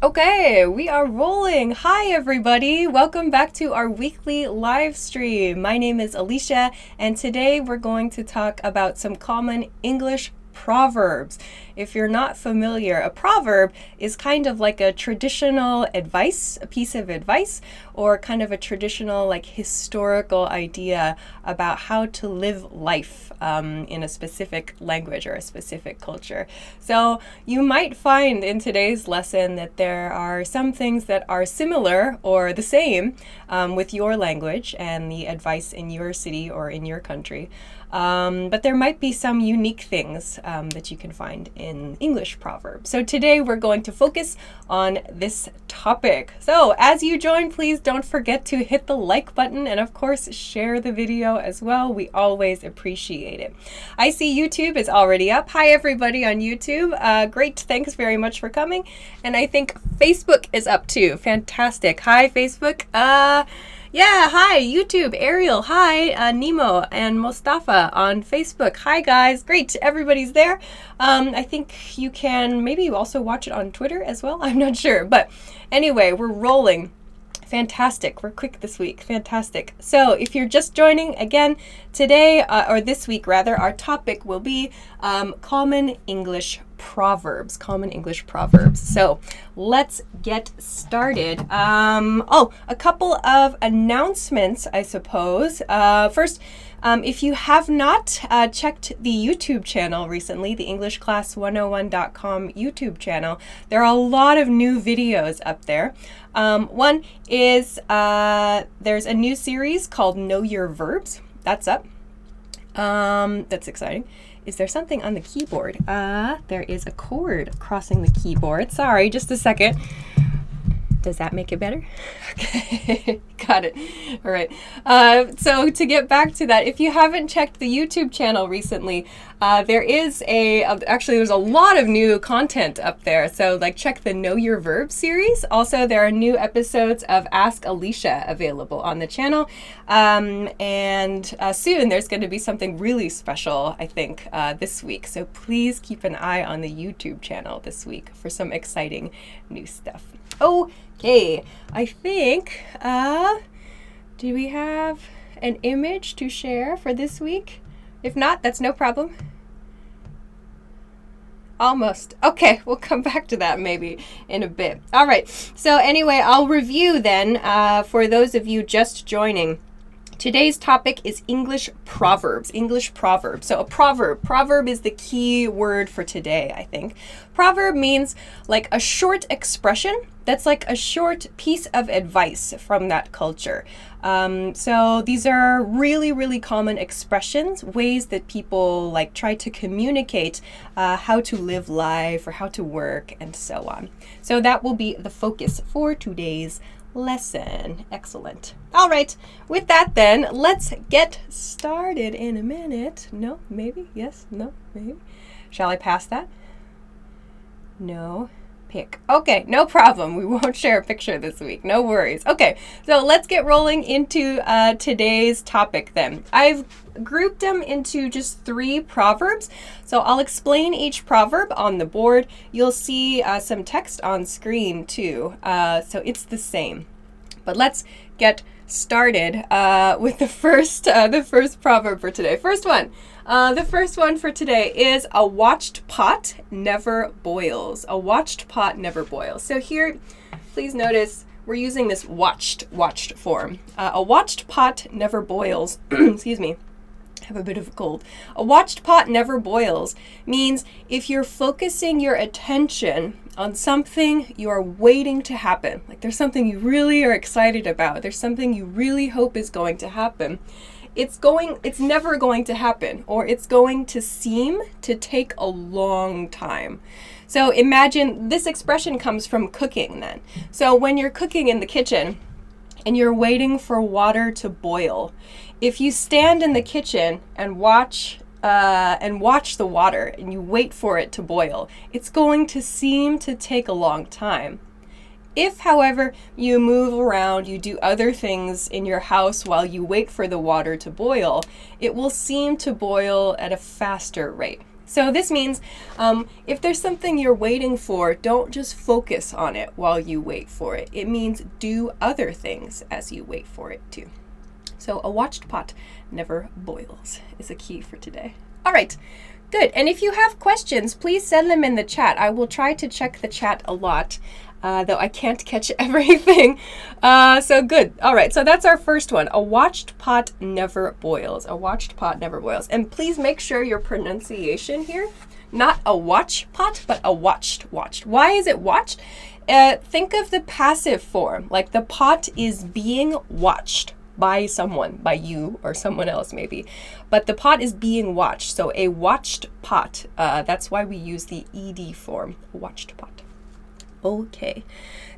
Okay, we are rolling. Hi, everybody. Welcome back to our weekly live stream. My name is Alicia, and today we're going to talk about some common English proverbs. If you're not familiar, a proverb is kind of like a traditional advice, a piece of advice, or kind of a traditional, like, historical idea about how to live life in a specific language or a specific culture. So you might find in today's lesson that there are some things that are similar or the same with your language and the advice in your city or in your country. But there might be some unique things that you can find in English proverbs. So today we're going to focus on this topic. So as you join, please don't forget to hit the like button and of course share the video as well. We always appreciate it. I see YouTube is already up. Hi everybody on YouTube. Great, thanks very much for coming. And I think Facebook is up too. Fantastic. Hi Facebook. Yeah, hi, YouTube, Ariel, hi, Nemo, and Mustafa on Facebook. Hi, guys. Great, everybody's there. I think you can maybe also watch it on Twitter as well. I'm not sure. But anyway, we're rolling. Fantastic. We're quick this week. Fantastic. So if you're just joining, again, today, or this week rather, our topic will be common English proverbs. Common English proverbs. So let's get started. A couple of announcements, I suppose. First, if you have not checked the YouTube channel recently, the EnglishClass101.com YouTube channel, there are a lot of new videos up there. One is there's a new series called Know Your Verbs. That's up. That's exciting. Is there something on the keyboard? There is a cord crossing the keyboard. Sorry, just a second. Does that make it better? Okay, got it. All right. So to get back to that, if you haven't checked the YouTube channel recently, there is there's a lot of new content up there. So like check the Know Your Verb series. Also, there are new episodes of Ask Alicia available on the channel. And soon there's going to be something really special, I think, this week. So please keep an eye on the YouTube channel this week for some exciting new stuff. Okay, I think, do we have an image to share for this week? If not, that's no problem. Almost. Okay, we'll come back to that maybe in a bit. All right, so anyway, I'll review then for those of you just joining. Today's topic is English proverbs. English proverbs. So a proverb is the key word for today, I think. Proverb means like a short expression that's like a short piece of advice from that culture. So these are really, really common expressions, ways that people like try to communicate how to live life or how to work and so on. So that will be the focus for today's lesson. Excellent. All right. With that then, let's get started in a minute. No, maybe, yes, no, maybe. Shall I pass that? No. Pick. Okay, no problem. We won't share a picture this week. No worries. Okay, so let's get rolling into today's topic then. I've grouped them into just 3 proverbs. So I'll explain each proverb on the board. You'll see some text on screen too. So it's the same. But let's get started with the first proverb for today. First one. The first one for today is a watched pot never boils. A watched pot never boils. So here, please notice we're using this watched form. A watched pot never boils. Excuse me. I have a bit of a cold. A watched pot never boils means if you're focusing your attention on something you are waiting to happen, like there's something you really are excited about, there's something you really hope is going to happen, it's never going to happen, or it's going to seem to take a long time. So imagine this expression comes from cooking then. So when you're cooking in the kitchen and you're waiting for water to boil, if you stand in the kitchen and watch the water and you wait for it to boil, it's going to seem to take a long time. If, however, you move around, you do other things in your house while you wait for the water to boil, it will seem to boil at a faster rate. So this means if there's something you're waiting for, don't just focus on it while you wait for it. It means do other things as you wait for it too. So a watched pot never boils is a key for today. All right, good. And if you have questions, please send them in the chat. I will try to check the chat a lot, though I can't catch everything. So good. All right, so that's our first one. A watched pot never boils. A watched pot never boils. And please make sure your pronunciation here, not a watch pot, but a watched. Why is it watched? Think of the passive form, like the pot is being watched by someone, by you or someone else maybe. But the pot is being watched. So a watched pot, that's why we use the ed form, a watched pot. Okay,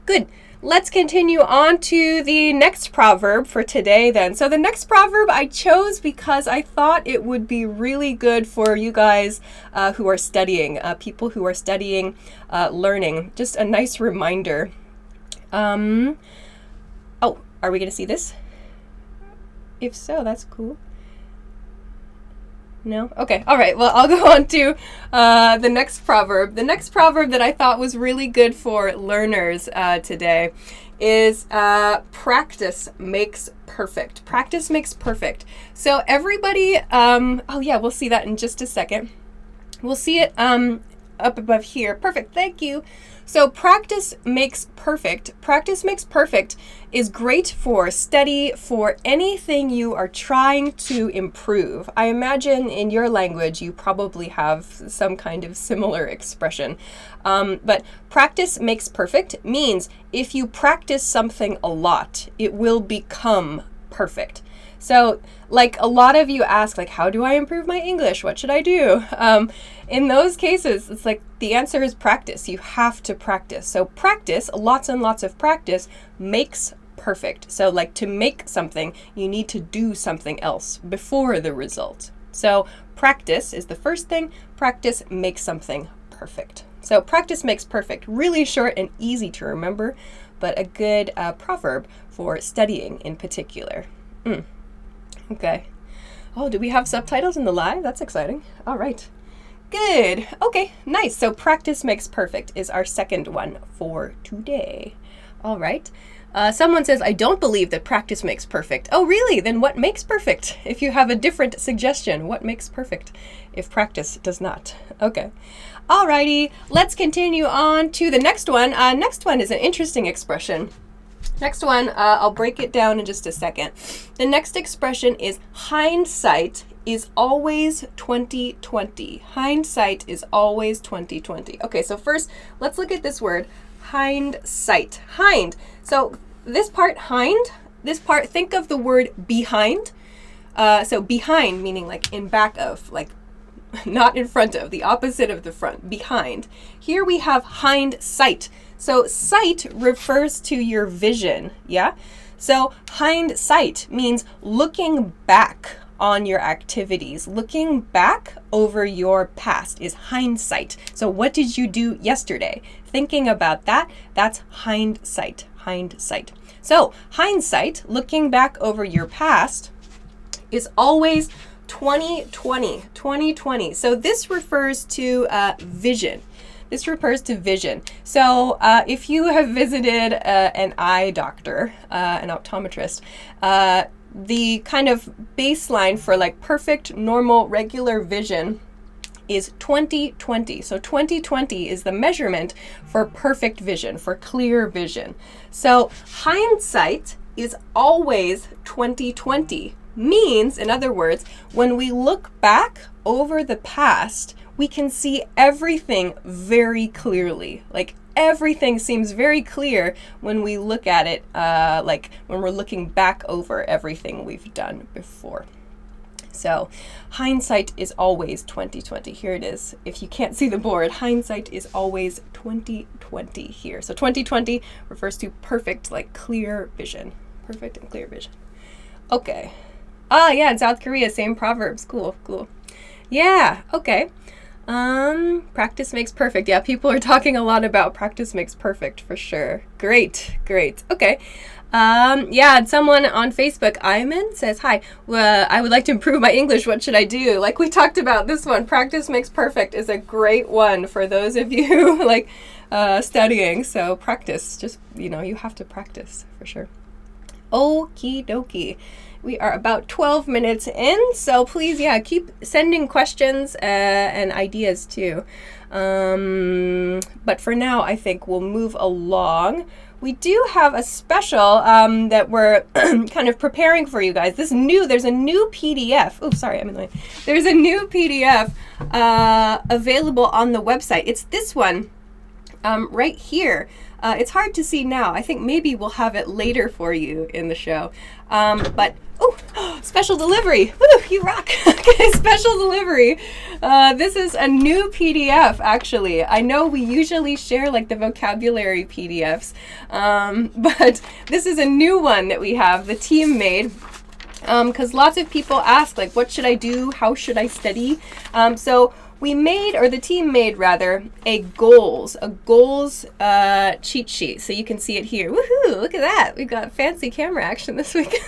good. Let's continue on to the next proverb for today then. So the next proverb I chose because I thought it would be really good for you guys who are studying, people who are studying, learning. Just a nice reminder. Oh, are we going to see this? If so, that's cool. No? Okay. All right. Well, I'll go on to the next proverb. The next proverb that I thought was really good for learners today is practice makes perfect. Practice makes perfect. So everybody, oh yeah, we'll see that in just a second. We'll see it up above here. Perfect. Thank you. So practice makes perfect. Practice makes perfect is great for study, for anything you are trying to improve. I imagine in your language you probably have some kind of similar expression. But practice makes perfect means if you practice something a lot, it will become perfect. So like a lot of you ask, like, how do I improve my English? What should I do? In those cases, it's like the answer is practice. You have to practice. So practice, lots and lots of practice makes perfect. So like to make something, you need to do something else before the result. So practice is the first thing. Practice makes something perfect. So practice makes perfect. Really short and easy to remember, but a good proverb for studying in particular. Okay. Oh, do we have subtitles in the live? That's exciting. All right. Good. Okay, nice. So practice makes perfect is our second one for today. All right. Someone says, I don't believe that practice makes perfect. Oh, really? Then what makes perfect? If you have a different suggestion, what makes perfect if practice does not? Okay. Alrighty. Let's continue on to the next one. Next one is an interesting expression. Next one, I'll break it down in just a second. The next expression is hindsight is always 2020. Hindsight is always 2020. Okay, so first, let's look at this word, hindsight. Hind. So this part, think of the word behind. So behind, meaning like in back of, like not in front of, the opposite of the front, behind. Here we have hindsight. So sight refers to your vision, yeah? So hindsight means looking back on your activities. Looking back over your past is hindsight. So what did you do yesterday? Thinking about that, that's hindsight, hindsight. So hindsight, looking back over your past, is always 2020, 2020. So this refers to vision. This refers to vision. So if you have visited an eye doctor, an optometrist, the kind of baseline for like perfect, normal, regular vision is 2020. So 2020 is the measurement for perfect vision, for clear vision. So hindsight is always 2020. Means, in other words, when we look back over the past, we can see everything very clearly. Like everything seems very clear when we look at it, like when we're looking back over everything we've done before. So hindsight is always 2020. Here it is. If you can't see the board, hindsight is always 2020 here. So 2020 refers to perfect, like clear vision. Perfect and clear vision. Okay. Ah, yeah, in South Korea, same proverbs. Cool, cool. Yeah, okay. Practice makes perfect. Yeah, people are talking a lot about practice makes perfect for sure. Great, great. Okay. Yeah, and someone on Facebook, Iman, says, hi, I would like to improve my English. What should I do? Like we talked about, this one, practice makes perfect, is a great one for those of you like studying. So practice, just, you have to practice for sure. Okie dokie. We are about 12 minutes in, so please, keep sending questions and ideas too. But for now, I think we'll move along. We do have a special that we're kind of preparing for you guys. There's a new PDF. Oh, sorry, I'm in the way. There's a new PDF available on the website. It's this one right here. It's hard to see now. I think maybe we'll have it later for you in the show. But special delivery. Woo, you rock. Okay, special delivery. This is a new PDF, actually. I know we usually share like the vocabulary PDFs, but this is a new one that we have, the team made. Because lots of people ask, like, what should I do? How should I study? So we made, or the team made rather, a goals cheat sheet. So you can see it here. Woohoo, look at that. We've got fancy camera action this week.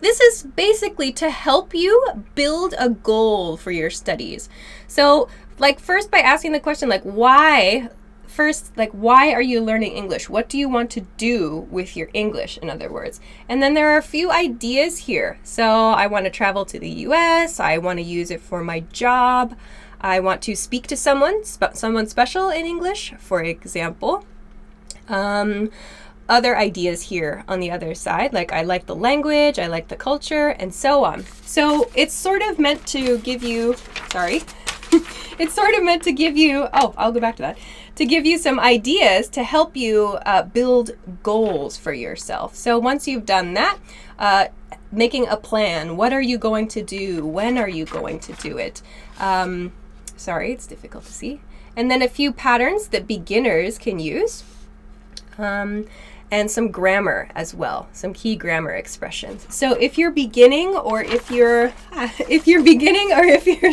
This is basically to help you build a goal for your studies. So like first by asking the question, like why are you learning English? What do you want to do with your English, in other words? And then there are a few ideas here. So I want to travel to the US. I want to use it for my job. I want to speak to someone special in English, for example. Other ideas here on the other side, like I like the language, I like the culture, and so on. So it's sort of meant to give you, I'll go back to that, to give you some ideas to help you build goals for yourself. So once you've done that, making a plan. What are you going to do? When are you going to do it? Sorry, it's difficult to see. And then a few patterns that beginners can use. And some grammar as well, some key grammar expressions. So if you're beginning, or if you're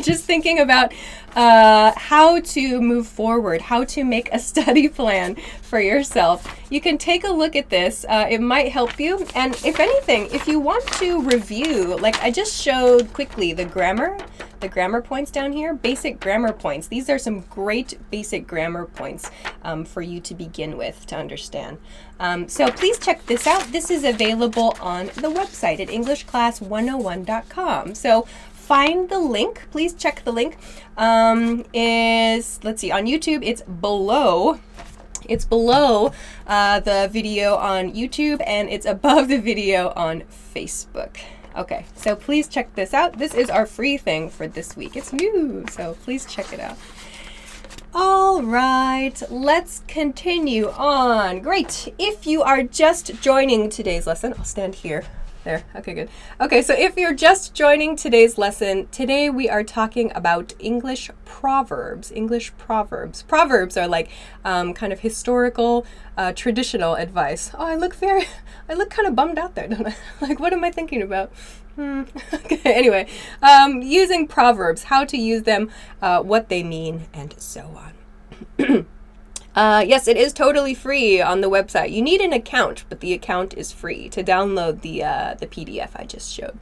just thinking about how to move forward, how to make a study plan for yourself, you can take a look at this. It might help you. And if anything, if you want to review, like I just showed quickly the grammar points down here, basic grammar points. These are some great basic grammar points for you to begin with, to understand. So please check this out. This is available on the website at EnglishClass101.com. So find the link. Please check the link. Let's see, on YouTube, it's below the video on YouTube, and it's above the video on Facebook. Okay, so please check this out. This is our free thing for this week. It's new, so please check it out. All right, let's continue on. Great. If you are just joining today's lesson, I'll stand here. There. Okay, good. Okay, so if you're just joining today's lesson, today we are talking about English proverbs. English proverbs. Proverbs are like kind of historical, traditional advice. Oh, I look kind of bummed out there, don't I? Like, what am I thinking about? Okay, anyway, using proverbs, how to use them, what they mean, and so on. Yes, it is totally free on the website. You need an account, but the account is free to download the PDF I just showed.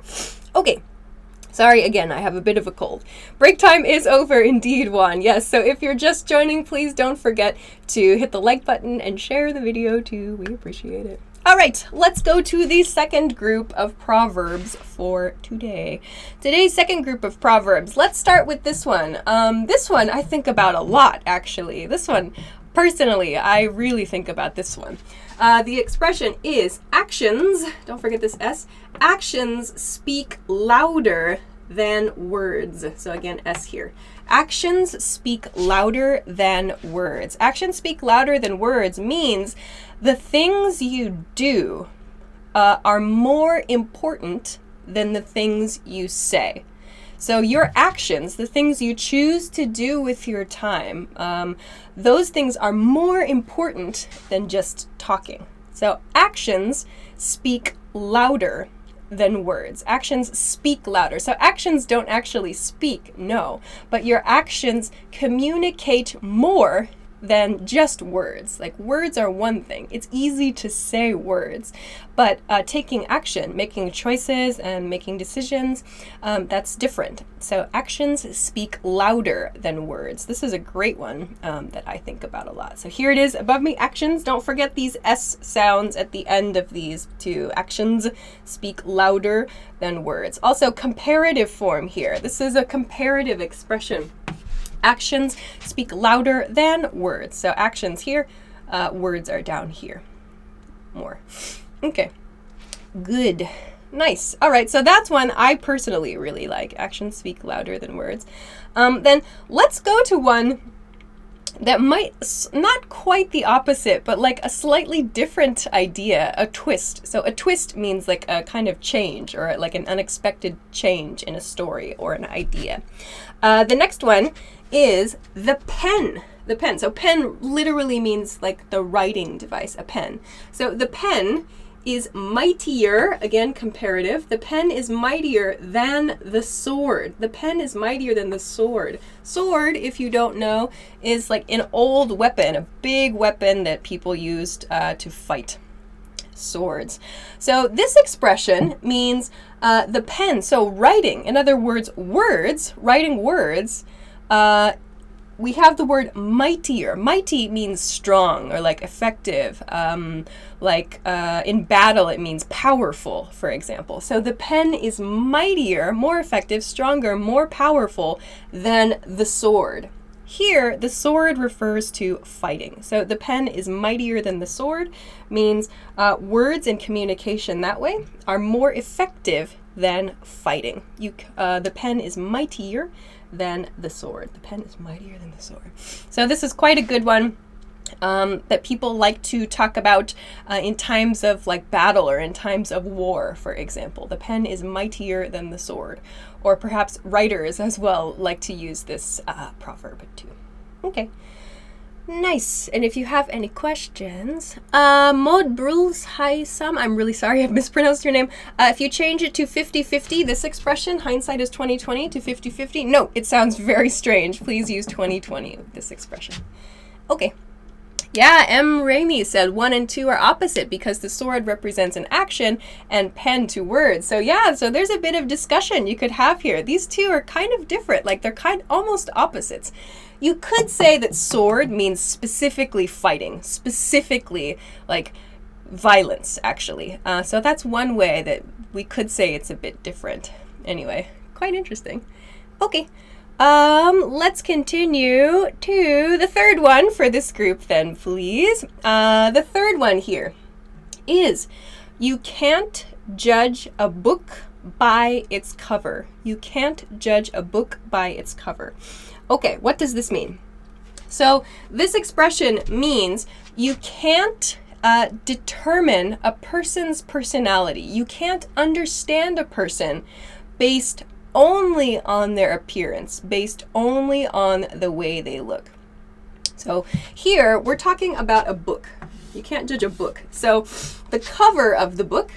Okay. Sorry, again, I have a bit of a cold. Break time is over, indeed, Juan. Yes, so if you're just joining, please don't forget to hit the like button and share the video too. We appreciate it. All right, let's go to the second group of proverbs for today. Today's second group of proverbs. Let's start with this one. This one I think about a lot, actually. This one, personally, I really think about this one. The expression is actions, don't forget this S, actions speak louder than words. So again, S here. Actions speak louder than words. Actions speak louder than words means the things you do are more important than the things you say. So your actions, the things you choose to do with your time, those things are more important than just talking. So actions speak louder than words. Actions speak louder. So actions don't actually speak, no, but your actions communicate more than just words. Like words are one thing. It's easy to say words, but taking action, making choices and making decisions, that's different. So actions speak louder than words. This is a great one that I think about a lot. So here it is above me, actions. Don't forget these S sounds at the end of these two. Actions speak louder than words. Also comparative form here. This is a comparative expression. Actions speak louder than words. So actions here, words are down here more. Okay, good. Nice. All right, so that's one I personally really like. Actions speak louder than words. Then let's go to one that might not quite the opposite, but like a slightly different idea, a twist. So a twist means like a kind of change or like an unexpected change in a story or an idea. The next one is the pen. The pen. So pen literally means like the writing device, a pen. So the pen is mightier, again comparative. The pen is mightier than the sword. The pen is mightier than the sword. Sword, if you don't know, is like an old weapon, a big weapon that people used to fight. Swords. So this expression means the pen, so writing, in other words, words, writing words, we have the word mightier. Mighty means strong or like effective. In battle, it means powerful, for example. So the pen is mightier, more effective, stronger, more powerful than the sword. Here, the sword refers to fighting. So the pen is mightier than the sword means words and communication that way are more effective than fighting. The pen is mightier than the sword. The pen is mightier than the sword. So this is quite a good one that people like to talk about in times of like battle or in times of war, for example. The pen is mightier than the sword. Or perhaps writers as well like to use this proverb too. Okay. Nice. And if you have any questions, Maud Bruls, hi Sam, I'm really sorry I've mispronounced your name. If you change it to 50-50, this expression, hindsight is 20/20 to 50-50, no, it sounds very strange. Please use 20/20 with this expression. Okay. Yeah, M. Ramey said 1 and 2 are opposite because the sword represents an action and pen to words. So yeah, so there's a bit of discussion you could have here. These two are kind of different, like they're almost opposites. You could say that sword means specifically fighting, specifically like violence, actually. So that's one way that we could say it's a bit different. Anyway, quite interesting. Okay. Let's continue to the third one for this group then, please. The third one here is you can't judge a book by its cover. You can't judge a book by its cover. Okay, what does this mean? So this expression means you can't determine a person's personality. You can't understand a person based only on their appearance, based only on the way they look. So here we're talking about a book. You can't judge a book. So the cover of the book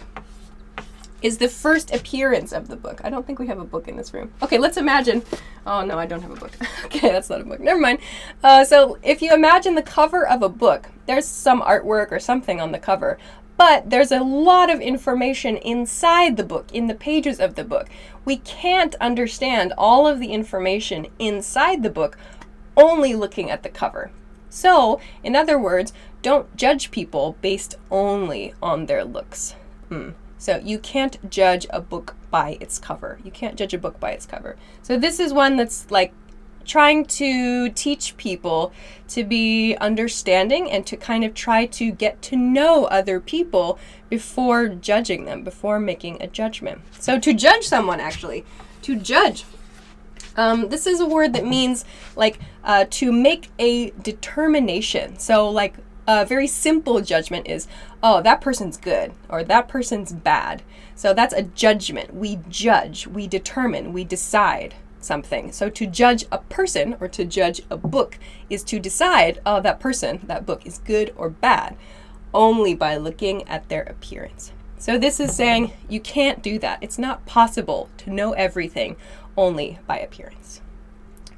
is the first appearance of the book. I don't think we have a book in this room. Okay, let's imagine. Oh no, I don't have a book. Okay, that's not a book. Never mind. So if you imagine the cover of a book, there's some artwork or something on the cover, but there's a lot of information inside the book, in the pages of the book. We can't understand all of the information inside the book only looking at the cover. So, in other words, don't judge people based only on their looks. So you can't judge a book by its cover. You can't judge a book by its cover. So this is one that's like trying to teach people to be understanding and to kind of try to get to know other people before judging them, before making a judgment. So to judge someone, actually, to judge, this is a word that means like to make a determination. So like a very simple judgment is, oh, that person's good or that person's bad. So that's a judgment. We judge, we determine, we decide something. So to judge a person or to judge a book is to decide, oh, that person, that book is good or bad only by looking at their appearance. So this is saying you can't do that. It's not possible to know everything only by appearance.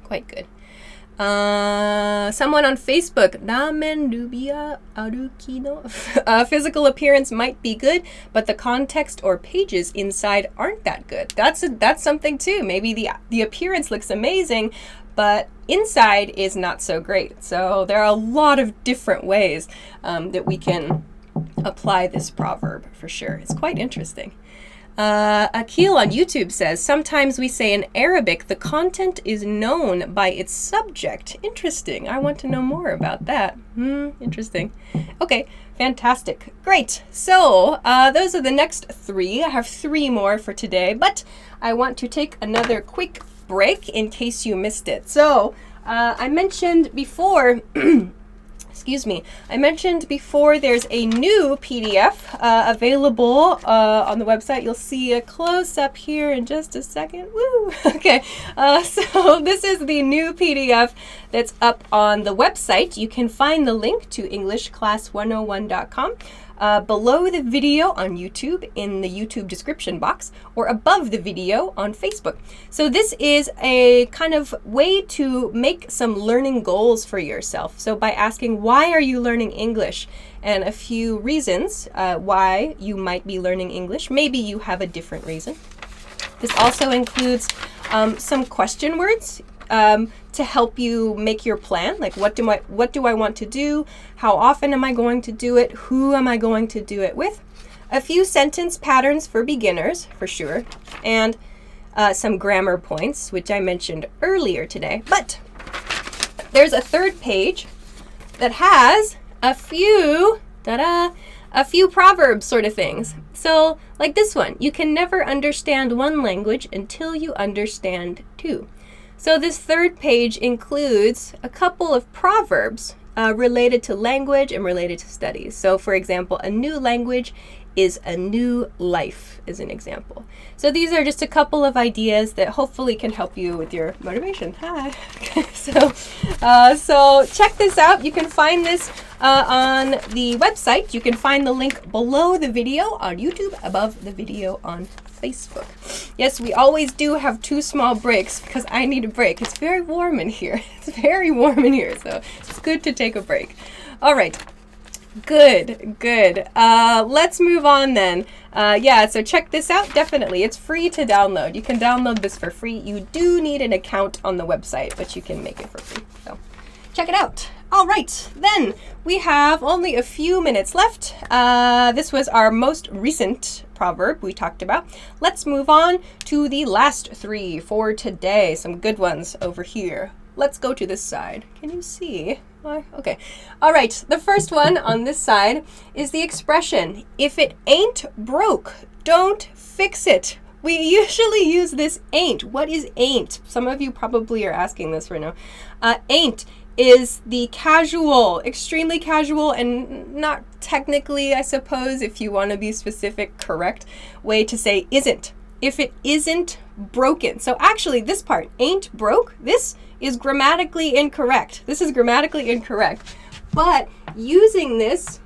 Quite good. Someone on Facebook, Namen Nubia Arukino. Physical appearance might be good, but the context or pages inside aren't that good. That's something too. Maybe the appearance looks amazing, but inside is not so great. So there are a lot of different ways that we can apply this proverb for sure. It's quite interesting. Akil on YouTube says, sometimes we say in Arabic the content is known by its subject. Interesting. I want to know more about that. Interesting. Okay, fantastic. Great. So those are the next 3. I have 3 more for today, but I want to take another quick break in case you missed it. So I mentioned before I mentioned before there's a new PDF available on the website. You'll see a close-up here in just a second. Woo! Okay, so this is the new PDF that's up on the website. You can find the link to EnglishClass101.com below the video on YouTube in the YouTube description box, or above the video on Facebook. So this is a kind of way to make some learning goals for yourself. So by asking, why are you learning English? And a few reasons why you might be learning English. Maybe you have a different reason. This also includes some question words to help you make your plan. Like, what do I want to do? How often am I going to do it? Who am I going to do it with? A few sentence patterns for beginners, for sure, and some grammar points, which I mentioned earlier today. But there's a third page that has a few proverbs sort of things. So, like this one, you can never understand one language until you understand 2. So this third page includes a couple of proverbs related to language and related to studies. So for example, a new language is a new life, is an example. So these are just a couple of ideas that hopefully can help you with your motivation. Hi. So check this out. You can find this on the website. You can find the link below the video on YouTube, above the video on Facebook. Yes, we always do have 2 small breaks because I need a break. It's very warm in here. It's very warm in here, so it's good to take a break. All right. Good. Let's move on then. So check this out. Definitely. It's free to download. You can download this for free. You do need an account on the website, but you can make it for free. So check it out. All right, then we have only a few minutes left. This was our most recent proverb we talked about. Let's move on to the last 3 for today. Some good ones over here. Let's go to this side. Can you see? Okay. All right, the first one on this side is the expression, if it ain't broke, don't fix it. We usually use this ain't. What is ain't? Some of you probably are asking this right now. Ain't is the casual, extremely casual, and not technically, I suppose, if you want to be specific, correct way to say isn't. If it isn't broken. So actually, this part, ain't broke, this is grammatically incorrect. This is grammatically incorrect. But using this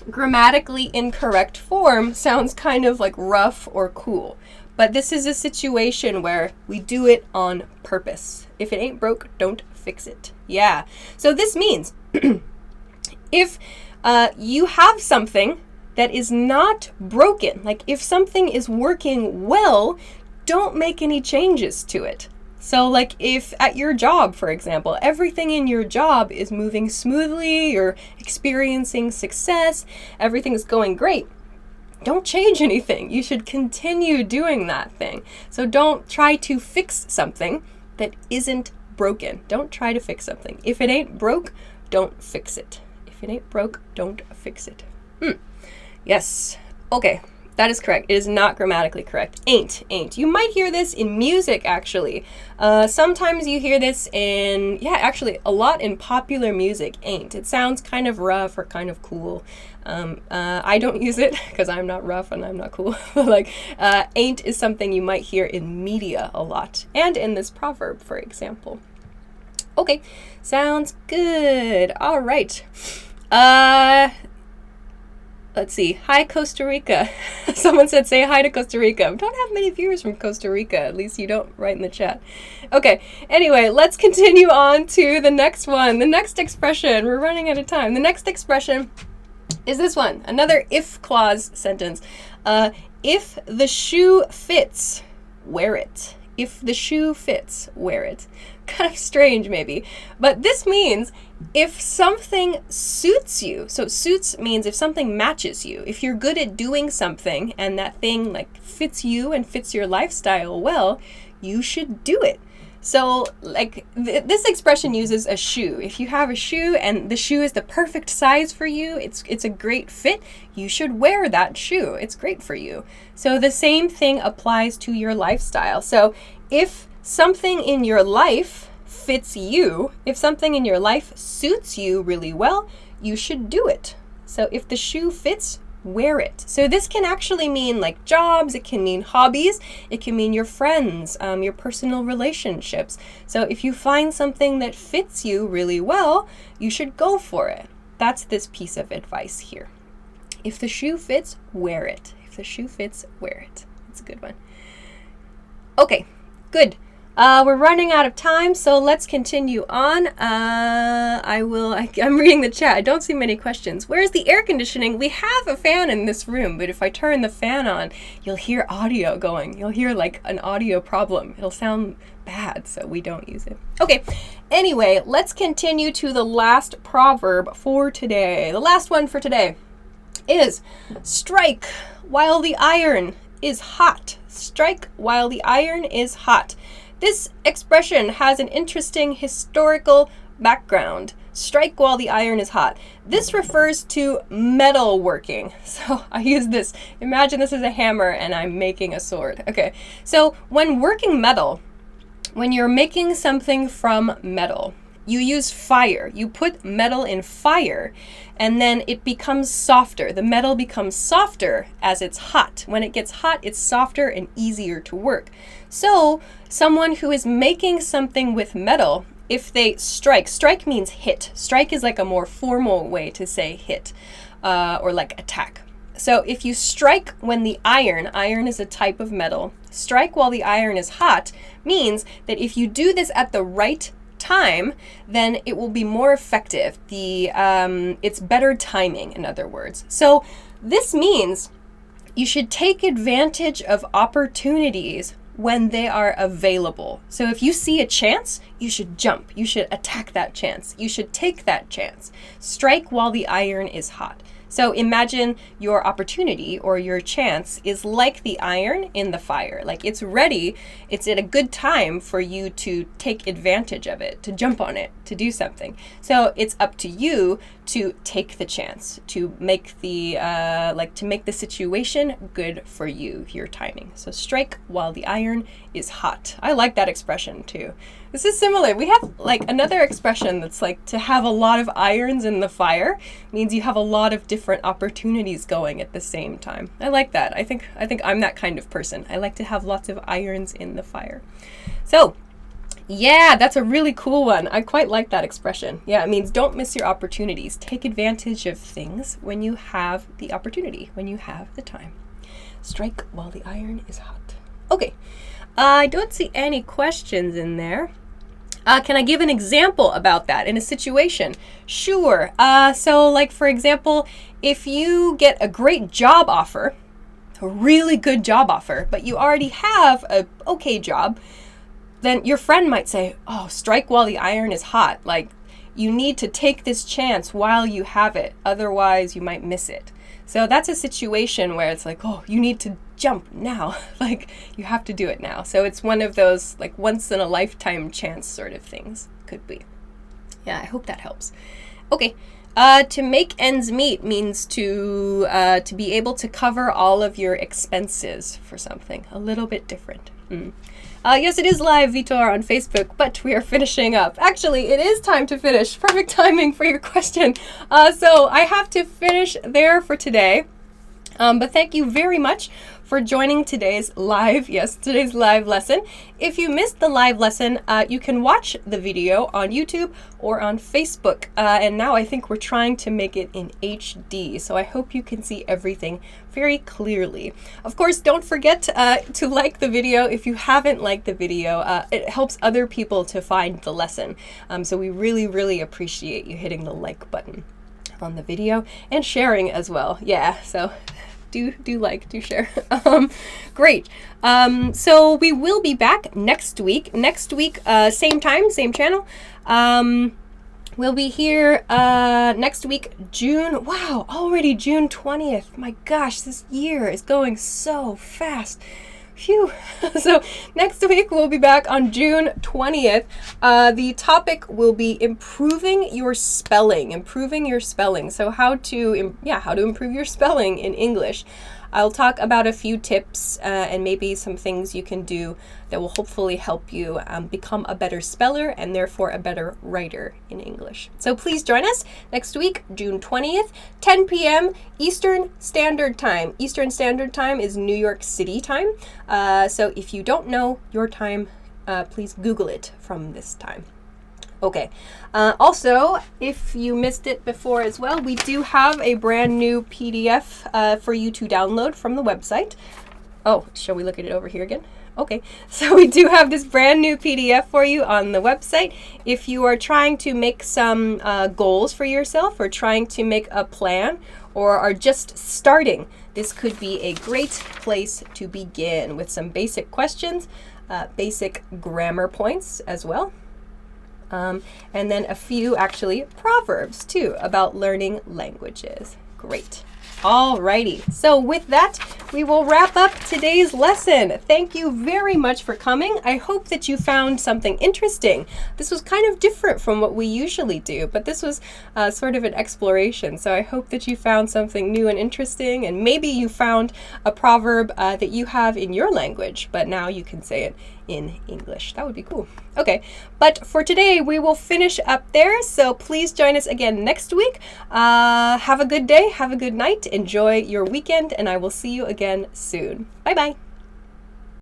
grammatically incorrect form sounds kind of like rough or cool. But this is a situation where we do it on purpose. If it ain't broke, don't fix it. Yeah. So this means if you have something that is not broken, like if something is working well, don't make any changes to it. So like if at your job, for example, everything in your job is moving smoothly, you're experiencing success, everything's going great, don't change anything. You should continue doing that thing. So don't try to fix something that isn't broken. Don't try to fix something. If it ain't broke, don't fix it. If it ain't broke, don't fix it. Yes. Okay. That is correct. It is not grammatically correct. Ain't. You might hear this in music, actually. Sometimes you hear this in, actually a lot in popular music, ain't. It sounds kind of rough or kind of cool. I don't use it because I'm not rough and I'm not cool. Like, ain't is something you might hear in media a lot. And in this proverb, for example. Okay. Sounds good. All right. Let's see. Hi, Costa Rica. Someone said say hi to Costa Rica. We don't have many viewers from Costa Rica. At least you don't write in the chat. Okay. Anyway, let's continue on to the next one. The next expression. We're running out of time. The next expression is this one. Another if clause sentence. If the shoe fits, wear it. If the shoe fits, wear it. Kind of strange, maybe. But this means if something suits you. So suits means if something matches you. If you're good at doing something and that thing like fits you and fits your lifestyle well, you should do it. So like this expression uses a shoe. If you have a shoe and the shoe is the perfect size for you, it's a great fit, you should wear that shoe. It's great for you. So the same thing applies to your lifestyle. So if something in your life fits you, if something in your life suits you really well, you should do it. So if the shoe fits, wear it. So this can actually mean like jobs, it can mean hobbies, it can mean your friends, your personal relationships. So if you find something that fits you really well, you should go for it. That's this piece of advice here. If the shoe fits, wear it. If the shoe fits, wear it. It's a good one. Okay, good. We're running out of time, so let's continue on. I'm reading the chat. I don't see many questions. Where's the air conditioning? We have a fan in this room, but if I turn the fan on, you'll hear audio going. You'll hear like an audio problem. It'll sound bad, so we don't use it. Okay, anyway, let's continue to the last proverb for today. The last one for today is strike while the iron is hot. Strike while the iron is hot. This expression has an interesting historical background. Strike while the iron is hot. This refers to metal working. So I use this. Imagine this is a hammer and I'm making a sword. Okay, so when working metal, when you're making something from metal, you use fire. You put metal in fire and then it becomes softer. The metal becomes softer as it's hot. When it gets hot, it's softer and easier to work. So someone who is making something with metal, if they strike means hit. Strike is like a more formal way to say hit or like attack. So if you strike when the iron is a type of metal, strike while the iron is hot means that if you do this at the right time, then it will be more effective. It's better timing, in other words. So this means you should take advantage of opportunities when they are available. So if you see a chance, you should jump. You should attack that chance. You should take that chance. Strike while the iron is hot. So imagine your opportunity or your chance is like the iron in the fire. Like it's ready, it's at a good time for you to take advantage of it, to jump on it, to do something. So it's up to you to take the chance, to make the situation good for you, your timing. So strike while the iron is hot. I like that expression too. This is similar. We have like another expression that's like to have a lot of irons in the fire means you have a lot of different opportunities going at the same time. I like that. I think I'm that kind of person. I like to have lots of irons in the fire. So yeah, that's a really cool one. I quite like that expression. Yeah, it means don't miss your opportunities. Take advantage of things when you have the opportunity, when you have the time. Strike while the iron is hot. Okay, I don't see any questions in there. Can I give an example about that in a situation? Sure. So like, for example, if you get a great job offer, a really good job offer, but you already have a okay job, then your friend might say, oh, strike while the iron is hot. Like, you need to take this chance while you have it. Otherwise, you might miss it. So that's a situation where it's like, oh, you need to jump now. Like, you have to do it now. So it's one of those like once in a lifetime chance sort of things. Could be. Yeah, I hope that helps. Okay. To make ends meet means to be able to cover all of your expenses for something. A little bit different. Yes, it is live, Vitor, on Facebook, but we are finishing up. Actually, it is time to finish. Perfect timing for your question. So I have to finish there for today. But thank you very much for joining today's live lesson. If you missed the live lesson, you can watch the video on YouTube or on Facebook. And now I think we're trying to make it in HD, so I hope you can see everything very clearly. Of course, don't forget to like the video if you haven't liked the video. It helps other people to find the lesson. So we really, really appreciate you hitting the like button on the video and sharing as well. Yeah, so do like, do share. Great. So we will be back next week. Same time, same channel. We'll be here next week, already June 20th. My gosh, this year is going so fast. Phew. So next week we'll be back on June 20th. The topic will be improving your spelling. So how to improve your spelling in English. I'll talk about a few tips and maybe some things you can do that will hopefully help you become a better speller and therefore a better writer in English. So please join us next week, June 20th, 10 p.m. Eastern Standard Time. Eastern Standard Time is New York City time. So if you don't know your time, please Google it from this time. Okay. Also, if you missed it before as well, we do have a brand new PDF for you to download from the website. Oh, shall we look at it over here again? Okay, so we do have this brand new PDF for you on the website. If you are trying to make some goals for yourself or trying to make a plan or are just starting, this could be a great place to begin with some basic questions, basic grammar points as well. And then a few actually proverbs too about learning languages. Great. Alrighty. So with that, we will wrap up today's lesson. Thank you very much for coming. I hope that you found something interesting. This was kind of different from what we usually do, but this was sort of an exploration. So I hope that you found something new and interesting, and maybe you found a proverb that you have in your language, but now you can say it in English. That would be cool. Okay, but for today, we will finish up there. So please join us again next week. Have a good day. Have a good night. Enjoy your weekend, and I will see you again soon. Bye-bye.